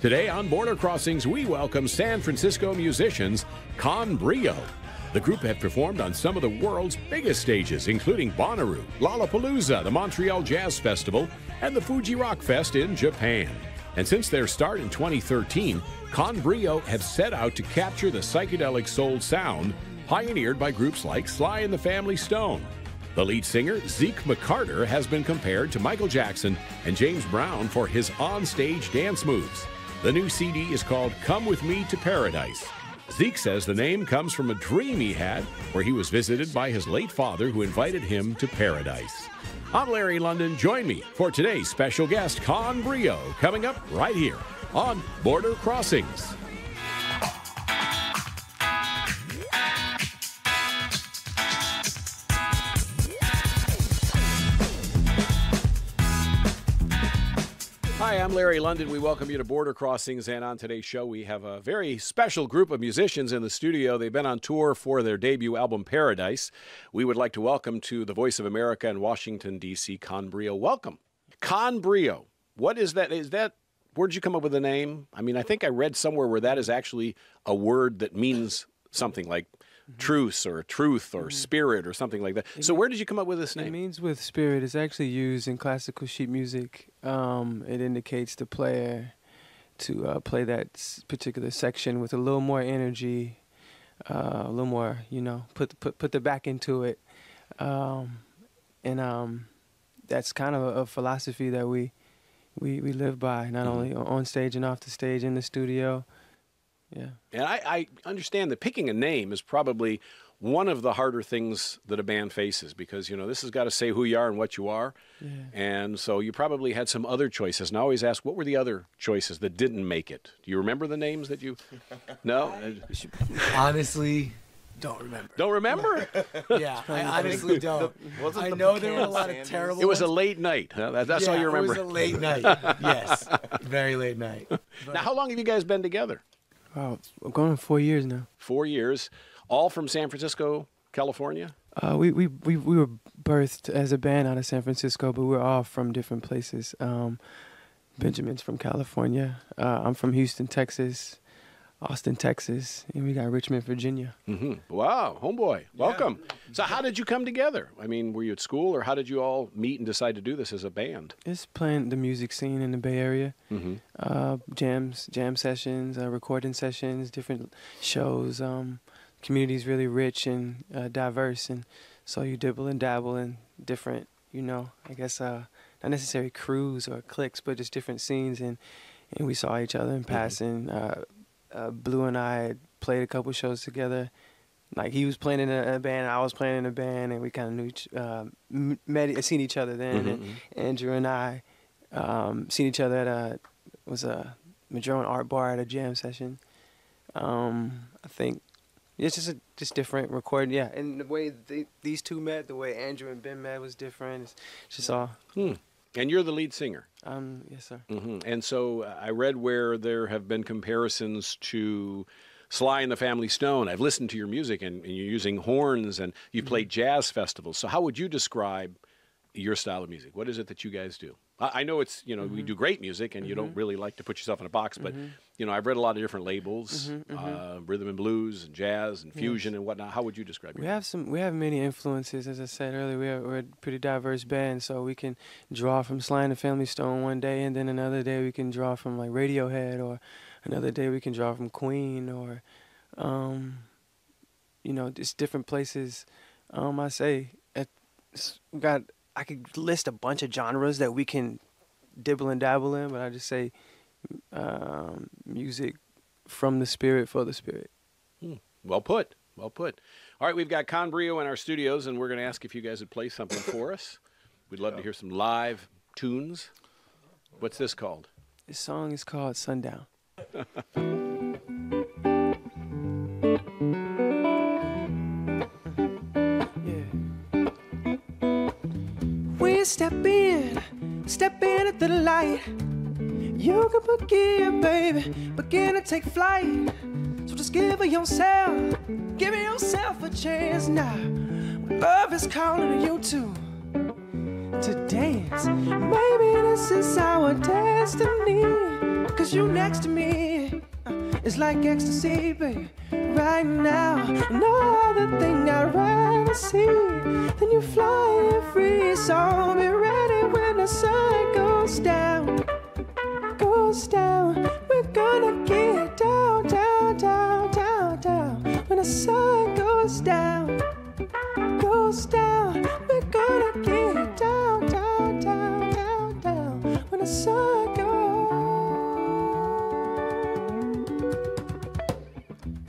Today on Border Crossings, we welcome San Francisco musicians Brio. The group have performed on some of the world's biggest stages, including Bonnaroo, Lollapalooza, the Montreal Jazz Festival, and the Fuji Rock Fest in Japan. And since their start in 2013, Brio have set out to capture the psychedelic soul sound pioneered by groups like Sly and the Family Stone. The lead singer, Zeke McCarter, has been compared to Michael Jackson and James Brown for his on-stage dance moves. The new CD is called Come With Me to Paradise. Zeke says the name comes from a dream he had where he was visited by his late father who invited him to paradise. I'm Larry London. Join me for today's special guest, Brio, coming up right here on Border Crossings. Hi, I'm Larry London. We welcome you to Border Crossings, and on today's show we have a very special group of musicians in the studio. They've been on tour for their debut album, Paradise. We would like to welcome to the Voice of America in Washington, D.C., Brio. Welcome. Brio, what is that? Where'd you come up with the name? I mean, I think I read somewhere where that is actually a word that means something like truce or truth or spirit or something like that. So where did you come up with this name? It means with spirit. It's actually used in classical sheet music. It indicates the player to play that particular section with a little more energy, a little more, put the back into it. And that's kind of a philosophy that we live by, not only on stage and off the stage, in the studio. Yeah. And I understand that picking a name is probably one of the harder things that a band faces because, this has got to say who you are and what you are. Yeah. And so you probably had some other choices. And I always ask, what were the other choices that didn't make it? Do you remember the names that you... No? Honestly, don't remember. Don't remember? Yeah, I honestly don't. I know there were a lot of terrible It was ones. A late night. Huh? That's all you remember. It was a late night. Yes, very late night. But now, how long have you guys been together? Wow, I'm going on 4 years now. 4 years, all from San Francisco, California? We were birthed as a band out of San Francisco, but we're all from different places. Benjamin's from California. I'm from Houston, Texas. Austin, Texas, and we got Richmond, Virginia. Mm-hmm. Wow, homeboy, welcome. Yeah. So how did you come together? I mean, were you at school, or how did you all meet and decide to do this as a band? It's playing the music scene in the Bay Area. Jam sessions, recording sessions, different shows. Community's really rich and diverse, and so you dibble and dabble in different, I guess, not necessarily crews or cliques, but just different scenes, and we saw each other in passing. Blue and I had played a couple shows together. Like, he was playing in a band, and I was playing in a band, and we kind of knew seen each other then. And Andrew and I seen each other at a Madrone Art Bar at a jam session. I think it's just different recording. Yeah, and the way these two met, the way Andrew and Ben met was different. It's just all. And you're the lead singer. Yes, sir. And so I read where there have been comparisons to Sly and the Family Stone. I've listened to your music, and you're using horns, and you played jazz festivals. So how would you describe your style of music? What is it that you guys do? I know it's, we do great music, and you don't really like to put yourself in a box, but, I've read a lot of different labels, rhythm and blues and jazz and fusion and whatnot. How would you describe it? We have many influences, as I said earlier. We're a pretty diverse band, so we can draw from Sly and the Family Stone one day, and then another day we can draw from, like, Radiohead, or another day we can draw from Queen, or, just different places. I could list a bunch of genres that we can dibble and dabble in, but I just say music from the spirit for the spirit. Well put. Well put. All right, we've got Brio in our studios, and we're going to ask if you guys would play something for us. We'd love to hear some live tunes. What's this called? This song is called Sundown. Step in at the light. You can begin, baby, begin to take flight. So just give yourself a chance now. Love is calling you to dance. Maybe this is our destiny. 'cause you next to me. It's like ecstasy, baby, right now. No other thing I'd rather see than you flying free. So be ready when the sun goes down. Goes down. We're gonna get down, down, down, down, down. When the sun goes down, goes down. We're gonna get down, down, down, down, down. When the sun goes.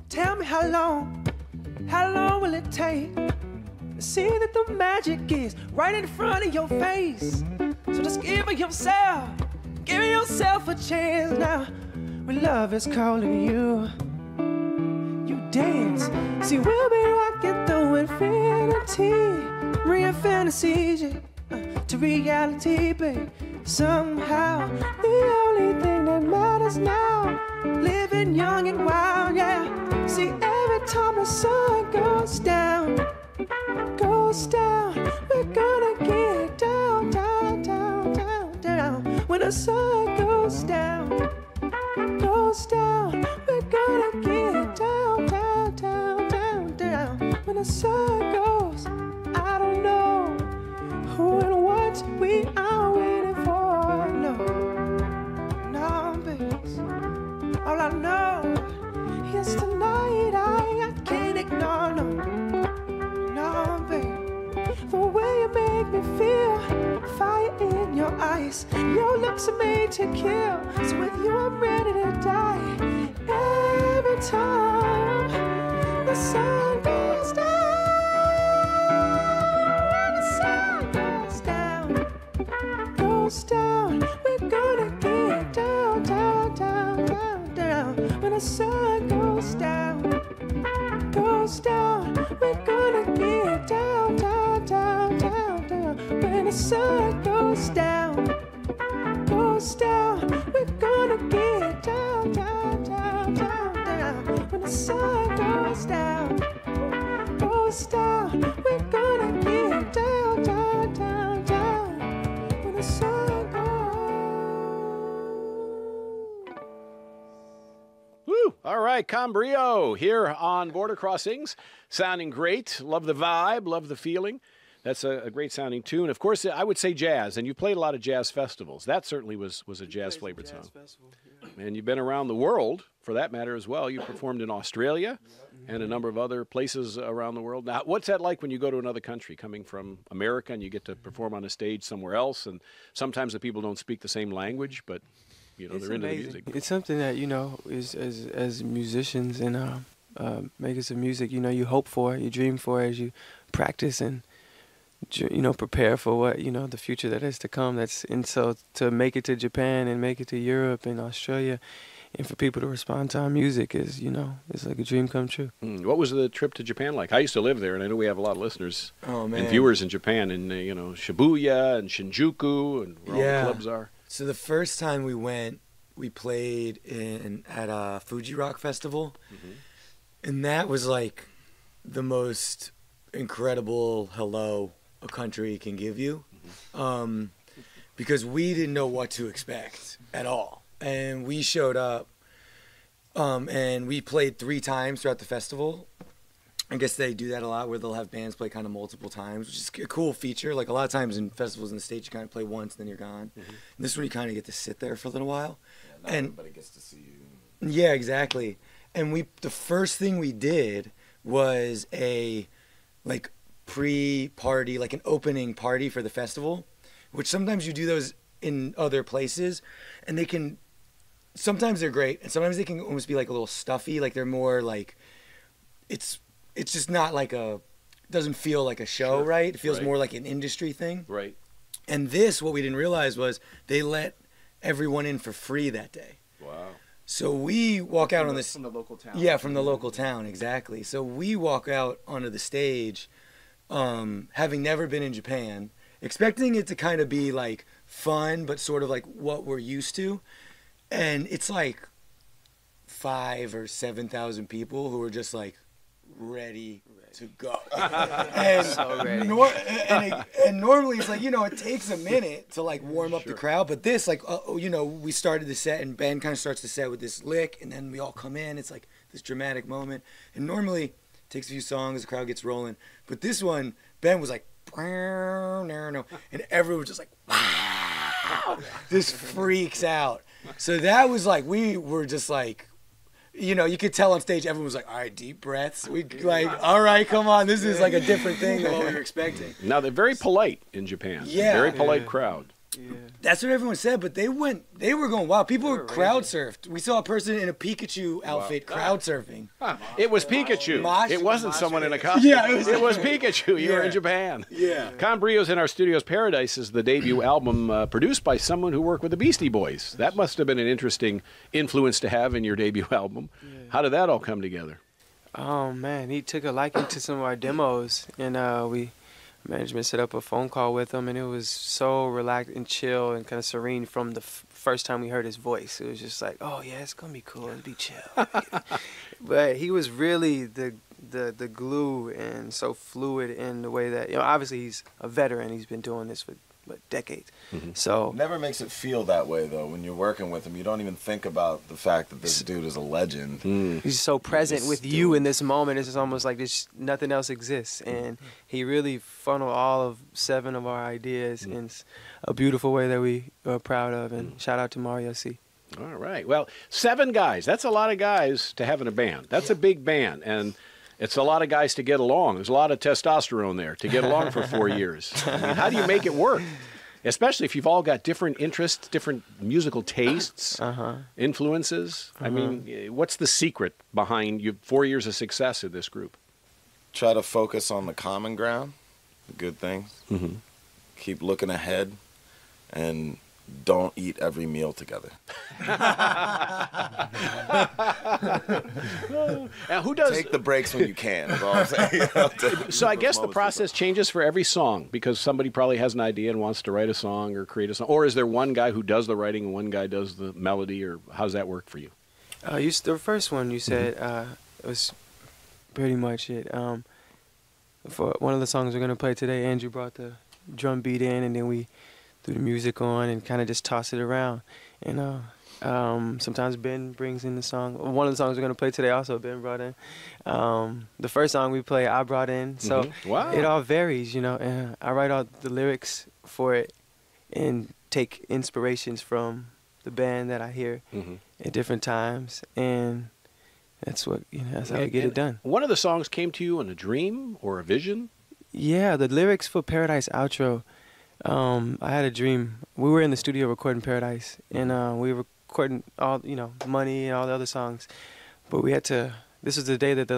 Tell me how long will it take to see that the magic is right in front of your face? So just give yourself a chance now. When love is calling you, you dance. See, we'll be rocking through infinity, bringing fantasies to reality, babe. Somehow, the only thing that matters now, living young and wild, yeah. See, every time the sun goes down, we're gonna get down, down, down, down, down. When the sun goes down, we're gonna get down, down, down, down, down. When the sun goes, I don't know who and what we are waiting for, no, no, baby. All I know is tonight I can't ignore, no, no, baby. The way you make me feel, fire in your eyes, your looks are made to kill. So with you I'm ready to die. Every time the sun goes down, the sun goes down, we're gonna get down, down, down, down, down. When the sun goes down, we're gonna get down, down, down, down, down. When the sun goes down, we're gonna get down, down, down, down, down. When the sun goes down, we're gonna get down, down, down, down. When the sun goes. Woo! All right, Brio here on Border Crossings. Sounding great. Love the vibe, love the feeling. That's a great sounding tune. Of course, I would say jazz, and you played a lot of jazz festivals. That certainly was a jazz flavored song. Yeah. And you've been around the world, for that matter, as well. You performed in Australia and a number of other places around the world. Now, what's that like when you go to another country, coming from America, and you get to perform on a stage somewhere else? And sometimes the people don't speak the same language, but they're into the music. It's something that is as musicians and makers of music, you hope for, you dream for as you practice and prepare for what the future that is to come. And so to make it to Japan and make it to Europe and Australia, and for people to respond to our music is it's like a dream come true. What was the trip to Japan like? I used to live there, and I know we have a lot of listeners and viewers in Japan, in Shibuya and Shinjuku and where all the clubs are. So the first time we went, we played at a Fuji Rock Festival, and that was like the most incredible hello a country can give you, because we didn't know what to expect at all. And we showed up, and we played 3 times throughout the festival. I guess they do that a lot, where they'll have bands play kind of multiple times, which is a cool feature. Like a lot of times in festivals in the States, you kind of play once, then you're gone. And this one, you kind of get to sit there for a little while. Yeah, not everybody gets to see you. Yeah, exactly. And the first thing we did was a pre-party, like an opening party for the festival, which sometimes you do those in other places, and sometimes they're great, and sometimes they can almost be like a little stuffy, like they're more like, it's just not like doesn't feel like a show, right? It feels more like an industry thing. Right. And what we didn't realize was they let everyone in for free that day. Wow. So we walk out on this... From the local town. Yeah, from the local town, exactly. So we walk out onto the stage, having never been in Japan, expecting it to kind of be like fun, but sort of like what we're used to. And it's like 5,000 or 7,000 people who are just like ready to go. And, So ready. And normally it's like, it takes a minute to like warm up the crowd. But this, like, we started the set and Ben kind of starts the set with this lick, and then we all come in. It's like this dramatic moment. And normally it takes a few songs, the crowd gets rolling. But this one, Ben was like, and everyone was just like, wow, just freaks out. So that was like, we were just like, you could tell on stage, everyone was like, all right, deep breaths. We like, all right, come on. This is like a different thing than what we were expecting. Now, they're very polite in Japan. Yeah. Very polite crowd. Yeah. That's what everyone said, but they were going wild. People were crowd surfed. We saw a person in a Pikachu outfit crowd surfing. Huh. It was Pikachu. Mosh- It wasn't mosh someone in a pit. costume. Yeah, it was Pikachu. You were Yeah. in Japan. Yeah. Con Brio's in our studios. Paradise is the debut album produced by someone who worked with the Beastie Boys. That must have been an interesting influence to have in your debut album. Yeah. How did that all come together? Oh man, he took a liking to some of our demos, and management set up a phone call with him, and it was so relaxed and chill and kind of serene from the first time we heard his voice. It was just like, oh yeah, it's gonna be cool, it'll be chill. But he was really the glue, and so fluid in the way that, obviously he's a veteran. He's been doing this for decades. Mm-hmm. So Never makes it feel that way, though. When you're working with him, you don't even think about the fact that this dude is a legend. he's so present Just with do you it. in this moment. It's just almost like nothing else exists, and he really funneled all of 7 of our ideas in a beautiful way that we are proud of. And shout out to Mario C. All right. Well, 7 guys. That's a lot of guys to have in a band. That's a big band. And it's a lot of guys to get along. There's a lot of testosterone there to get along for 4 years. I mean, how do you make it work? Especially if you've all got different interests, different musical tastes, influences. I mean, what's the secret behind your 4 years of success of this group? Try to focus on the common ground, the good things. Mm-hmm. Keep looking ahead, and don't eat every meal together. Now, who does? Take the breaks when you can. Is all I'm saying. So I guess the process changes for every song because somebody probably has an idea and wants to write a song or create a song. Or is there one guy who does the writing and one guy does the melody, or how's that work for you? The first one you said was pretty much it. For one of the songs we're gonna play today, Andrew brought the drum beat in, and then we threw the music on and kind of just tossed it around. And sometimes Ben brings in the song. One of the songs we're gonna play today also Ben brought in. The first song we play, I brought in. So Wow. it all varies, And I write all the lyrics for it and take inspirations from the band that I hear at different times, and that's what that's how we get it done. One of the songs came to you in a dream or a vision? Yeah, the lyrics for Paradise outro. I had a dream. We were in the studio recording Paradise, and we were recording all Money and all the other songs, but we had to. This was the day that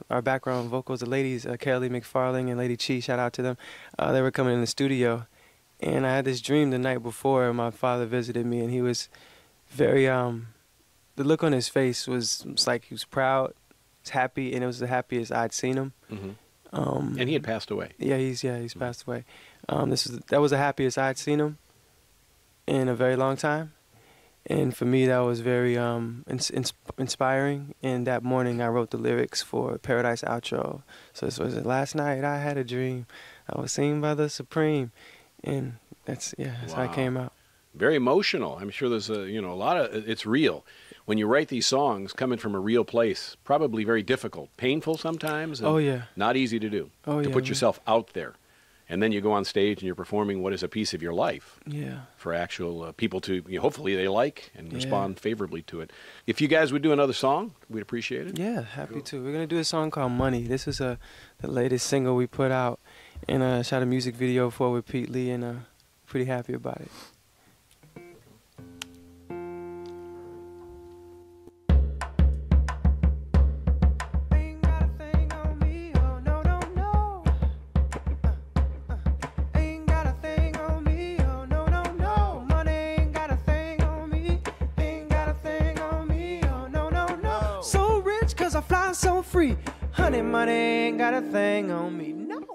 our background vocals, the ladies, Kelly McFarling and Lady Chi, shout out to them. They were coming in the studio, and I had this dream the night before. My father visited me, and he was very. The look on his face was like he was proud, he was happy, and it was the happiest I'd seen him. And he had passed away. Yeah, he's passed away. That was the happiest I'd seen him in a very long time, and for me that was very inspiring. And that morning I wrote the lyrics for Paradise outro. So this was last night I had a dream, I was seen by the Supreme, and that's how it came out. Very emotional. I'm sure there's a lot of it's real. When you write these songs coming from a real place, probably very difficult, painful sometimes. And not easy to do. To put yourself out there, and then you go on stage and you're performing what is a piece of your life. Yeah. For actual people to hopefully they like and respond favorably to it. If you guys would do another song, we'd appreciate it. Yeah, happy to. We're gonna do a song called Money. This is the latest single we put out, and shot a music video for with Pete Lee, and pretty happy about it. So free, honey, money ain't got a thing on me. No.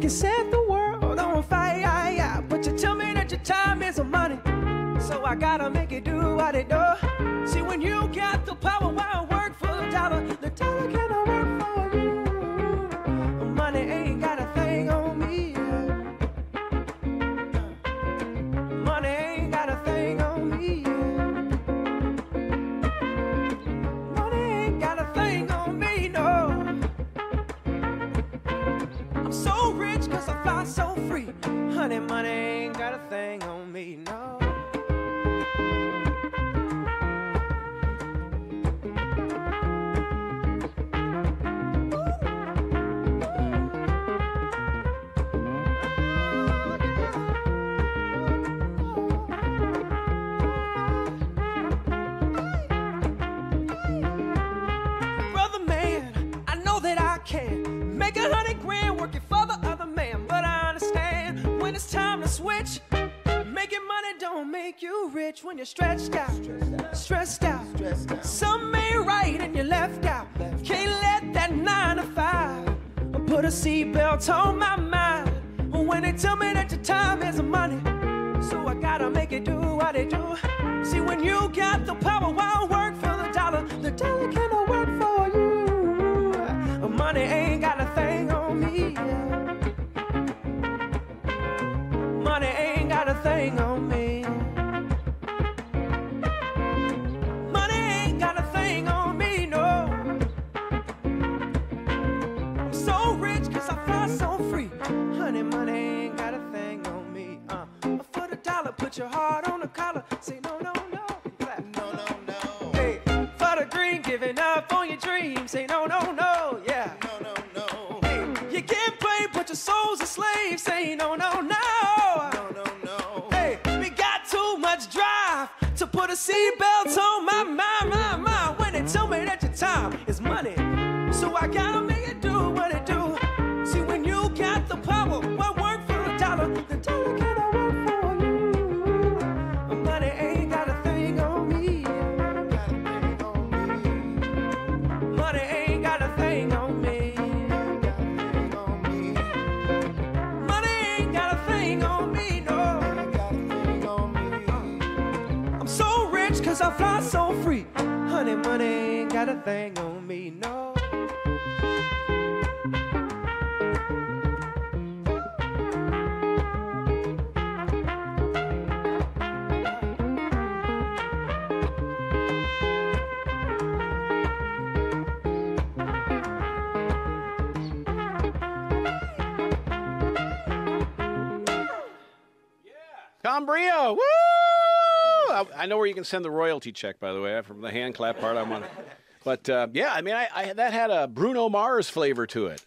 can set the world on fire. But you tell me that your time is money, so I gotta make it do what it do. See, when you got the power, why work for the dollar cannot work for you. Money ain't got a thing on me. Money ain't got a thing on me. Money ain't got a thing on me, no. I'm so rich 'cause I fly so free. Honey, money ain't got a thing on me, no. Brother man, I know that I can make 100 grand working for the other man, but I understand when it's time to switch. Making money don't make you rich when you're stretched out, stressed out. Some ain't right and you're left out. Can't let that 9 to 5 put a seatbelt on my mind when they tell me that your time is money. So I gotta make it do what it do. See, when you got the power, why work for the dollar cannot work for you. Money ain't got a thing on me. Money ain't got a thing on me. Money ain't got a thing on me, no. I'm so rich 'cause I fly so free. Honey, money ain't got a thing on me. For the dollar, put your heart on the collar. Say no, no, no. Clap. No, no, no. Hey, for the green, giving up on your dreams. Say no, no, no. Yeah. No, no, no. Hey, you get paid, but your soul's a slave. Say no, no, no. No, no, no. Hey, we got too much drive to put a seatbelt on my mind. When they tell me that your time is money, so I gotta make it do what it do. See, when you got the power, what work for the dollar cannot work for you. Money ain't got a thing on me. Money ain't got a thing on me. Money ain't got a thing on me, no. I'm so rich 'cause I fly so free. Honey, money ain't got a thing on me, no. Brio, woo! I know where you can send the royalty check, by the way, from the hand clap part. I'm on. But yeah, I mean, that had a Bruno Mars flavor to it.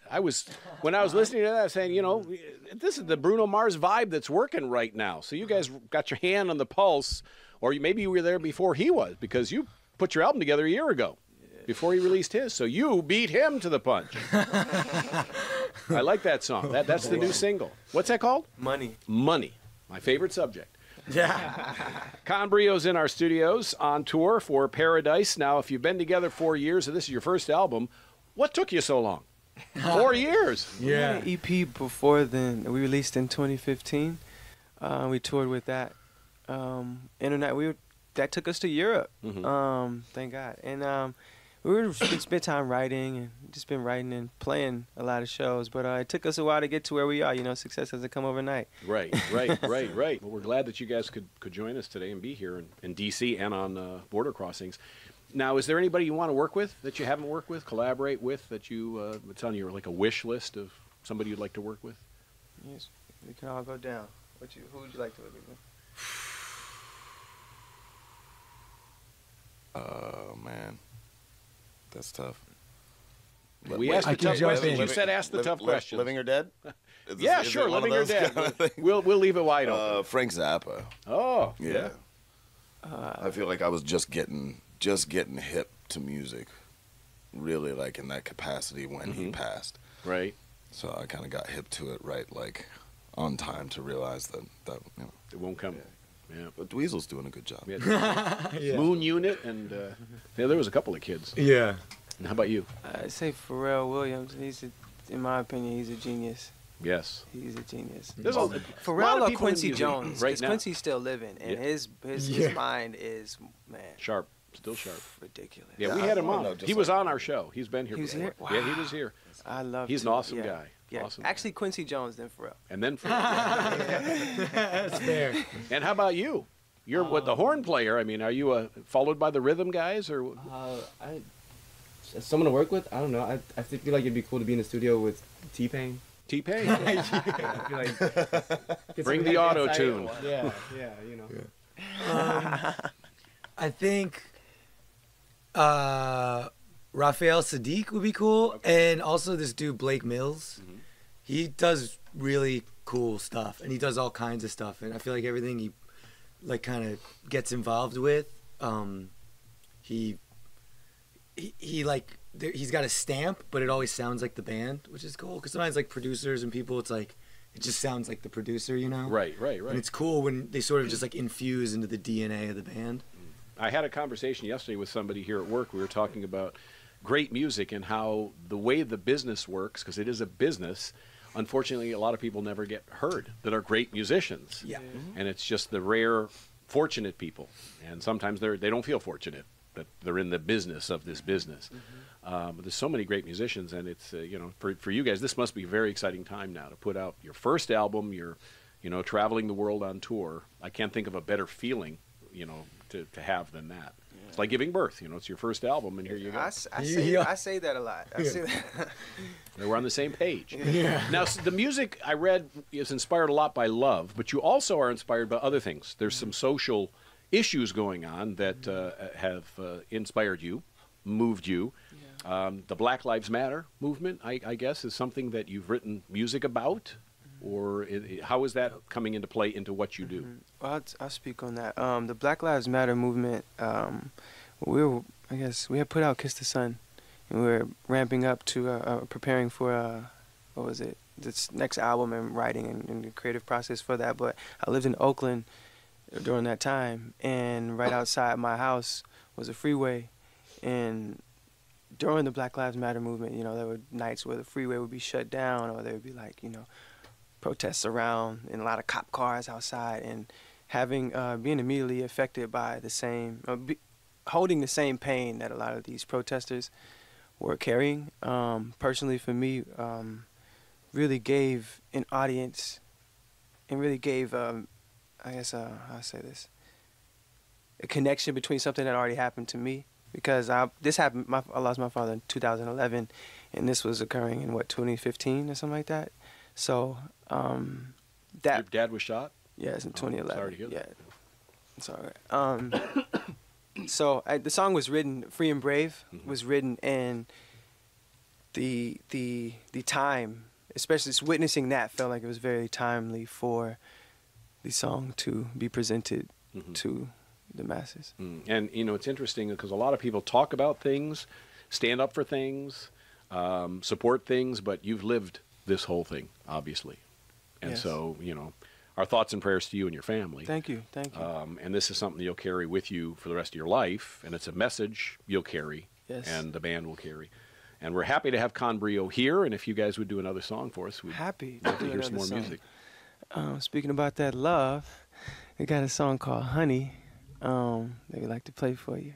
When I was listening to that, I was saying, you know, this is the Bruno Mars vibe that's working right now. So you guys got your hand on the pulse, or maybe you were there before he was, because you put your album together a year ago, before he released his. So you beat him to the punch. I like that song. That's the new single. What's that called? Money. Money. My favorite subject. Yeah. Con Brio's in our studios on tour for Paradise. Now, if you've been together 4 years and this is your first album, what took you so long? 4 years. We had an EP before then. We released in 2015. We toured with that. That took us to Europe. Thank God. And we spent time writing and just been writing and playing a lot of shows. But it took us a while to get to where we are. You know, success doesn't come overnight. Right. Well, we're glad that you guys could join us today and be here in D.C. and on Border Crossings. Now, is there anybody you want to work with that you haven't worked with, collaborate with, that you it's on your like a wish list of somebody you'd like to work with? Yes, we can all go down. Who would you like to work with? Oh man, that's tough. We asked the tough questions. You said ask the tough questions. Living or dead? Yeah, sure. Living or dead. We'll leave it wide open. Frank Zappa. Oh, yeah. I feel like I was just getting hip to music, really, like in that capacity when he passed. Right. So I kind of got hip to it right, like on time to realize that you know it won't come. Yeah. But Dweezil's doing a good job. Yeah. Moon Unit and there was a couple of kids. Yeah. And how about you? I'd say Pharrell Williams. In my opinion, he's a genius. Yes. He's a genius. There's a lot Pharrell of or people in Quincy music Jones, right because now. Quincy's still living, and Yeah. his mind is, man, Sharp. Still sharp. ridiculous. Yeah, we Yeah, had him I on. know, just He was like- on our show. He's been here He was before. here? Yeah, he was here. I love. He's an awesome guy. Yeah, Awesome. actually Quincy Jones, then Pharrell. And then for That's fair. And how about you? You're what the horn player. I mean, are you followed by the rhythm guys or? As someone to work with, I don't know. I feel like it'd be cool to be in the studio with T-Pain. T-Pain. I feel like get Bring some the head auto-tune. insight. Yeah, you know. I think Raphael Sadiq would be cool, and also this dude Blake Mills. He does really cool stuff, and he does all kinds of stuff. And I feel like everything he like kind of gets involved with, he like he's got a stamp, but it always sounds like the band, which is cool. Because sometimes like producers and people, it's like it just sounds like the producer, you know? Right. And it's cool when they sort of just like infuse into the DNA of the band. I had a conversation yesterday with somebody here at work. We were talking about great music and how the way the business works, because it is a business, unfortunately, a lot of people never get heard that are great musicians. Yeah. And it's just the rare, fortunate people. And sometimes they don't feel fortunate that they're in the business of this business. But there's so many great musicians, and it's, for you guys, this must be a very exciting time now to put out your first album. You're, traveling the world on tour. I can't think of a better feeling, to have than that. It's like giving birth. It's your first album, and here you go. I say that a lot. I say that. We're on the same page. Now, the music I read is inspired a lot by love, but you also are inspired by other things. There's some social issues going on that have inspired you, moved you. The Black Lives Matter movement, I guess, is something that you've written music about, or how is that coming into play into what you do? Well, I'll speak on that. The Black Lives Matter movement, we had put out Kiss the Sun, and we were ramping up to preparing for, this next album and writing and the creative process for that. But I lived in Oakland during that time, and right outside my house was a freeway, and during the Black Lives Matter movement, there were nights where the freeway would be shut down, or there would be protests around and a lot of cop cars outside, and being immediately affected by the same, holding the same pain that a lot of these protesters were carrying. Personally, for me, really gave an audience, and really gave, how I say this, a connection between something that already happened to me. Because I lost my father in 2011, and this was occurring in 2015 or something like that. So Your dad was shot? Yes, in 2011. Sorry to hear that. Yeah, so the song was written, "Free and Brave," was written, and the time, especially witnessing that, felt like it was very timely for the song to be presented to the masses. And it's interesting because a lot of people talk about things, stand up for things, support things, but you've lived this whole thing, obviously. And Yes. so, our thoughts and prayers to you and your family. Thank you. And this is something you'll carry with you for the rest of your life, and it's a message you'll carry, Yes. and the band will carry. And we're happy to have Con Brio here, and if you guys would do another song for us, we'd Happy love to do hear some more another music. Speaking about that love, we got a song called "Honey" that we'd like to play for you.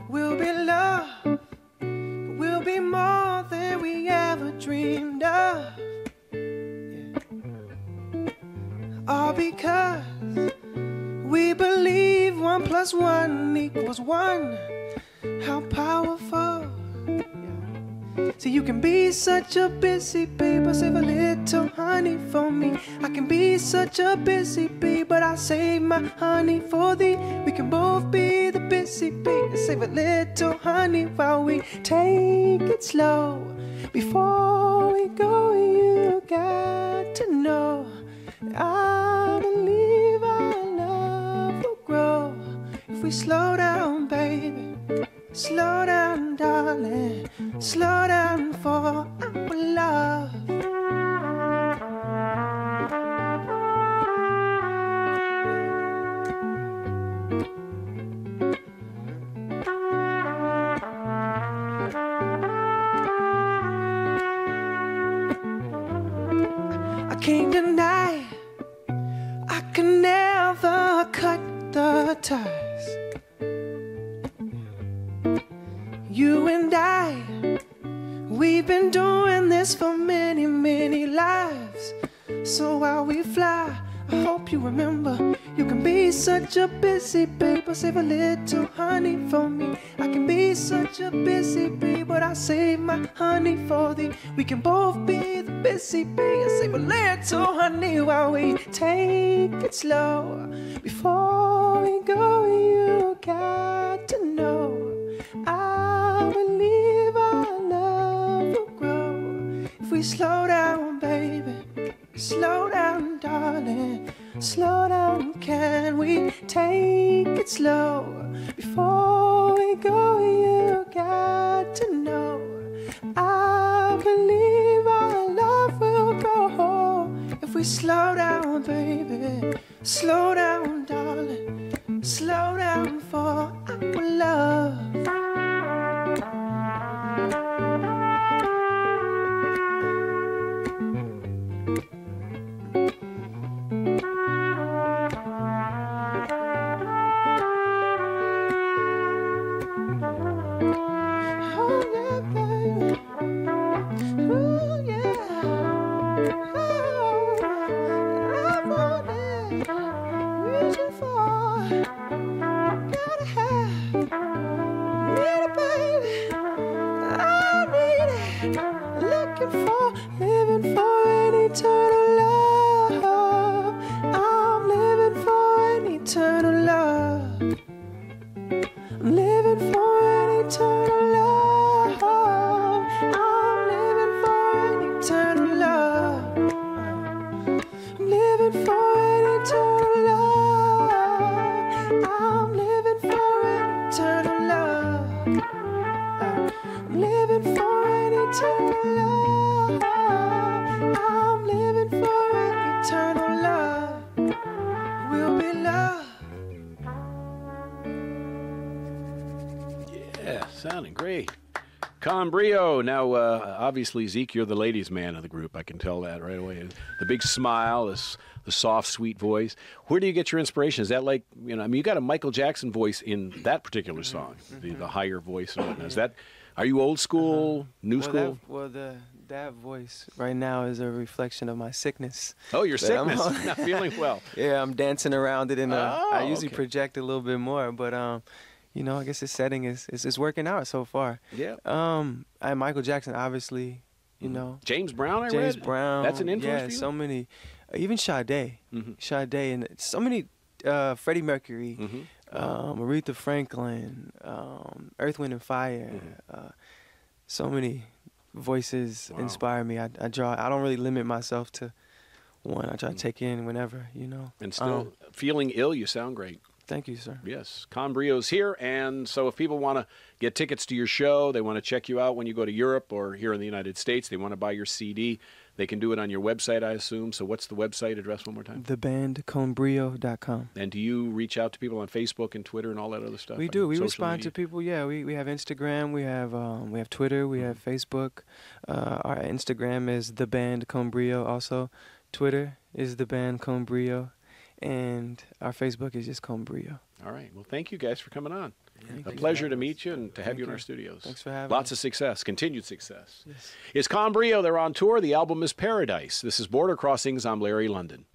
We'll be loved, we'll be more than we ever dreamed of. Yeah. All because we believe 1 + 1 = 1. How powerful. Yeah. So you can be such a busy bee, but save a little honey for me. I can be such a busy bee, but I'll save my honey for thee. We can both be the busy bee and save a little honey while we take it slow. Before we go, you got to know I believe our love will grow if we slow down, baby. Slow down, darling. Slow down for our love. can't deny I can never cut the ties. You and I, we've been doing this for many, many lives. So while we fly, I hope you remember, you can be such a busy bee, but save a little honey for me. I can be such a busy bee, but I save my honey for thee. We can both be the busy bee and save a little honey while we take it slow. Before we go, you got to know, I believe our love will grow. If we slow down, baby, slow down, darling, slow down, can we take it slow? Before we go, you got to know, I believe our love will grow. If we slow down, baby, slow down, darling, slow down for our love. Sounding great. Brio. Now, obviously, Zeke, you're the ladies' man of the group. I can tell that right away. The big smile, the soft, sweet voice. Where do you get your inspiration? Is that like, you know, I mean, you got a Michael Jackson voice in that particular song, the higher voice and whatnot. Is that, are you old school, new school? That voice right now is a reflection of my sickness. Oh, your sickness. Not feeling well. Yeah, I'm dancing around it, and I usually project a little bit more, but you know, I guess his setting is working out so far. Yeah. And Michael Jackson, obviously, you know. James Brown, James Brown. That's an influence for you? So many. Even Sade. Sade, and so many, Freddie Mercury, Aretha Franklin, Earth, Wind and Fire. So many voices inspire me. I don't really limit myself to one. I try to take in whenever, you know. And still feeling ill, you sound great. Thank you, sir. Yes, Brio's here, and so if people want to get tickets to your show, they want to check you out when you go to Europe or here in the United States, they want to buy your CD, they can do it on your website, I assume. So what's the website address one more time? Thebandconbrio.com. And do you reach out to people on Facebook and Twitter and all that other stuff? We do. We respond to people. Yeah, we have Instagram, we have Twitter, we have Facebook. Our Instagram is thebandconbrio. Also, Twitter is thebandconbrio. And our Facebook is just Brio. All right. Well, thank you guys for coming on. A pleasure to meet you and to have you in our studios. Thanks for having Lots of success, continued success. Yes. It's Brio. They're on tour. The album is Paradise. This is Border Crossings. I'm Larry London.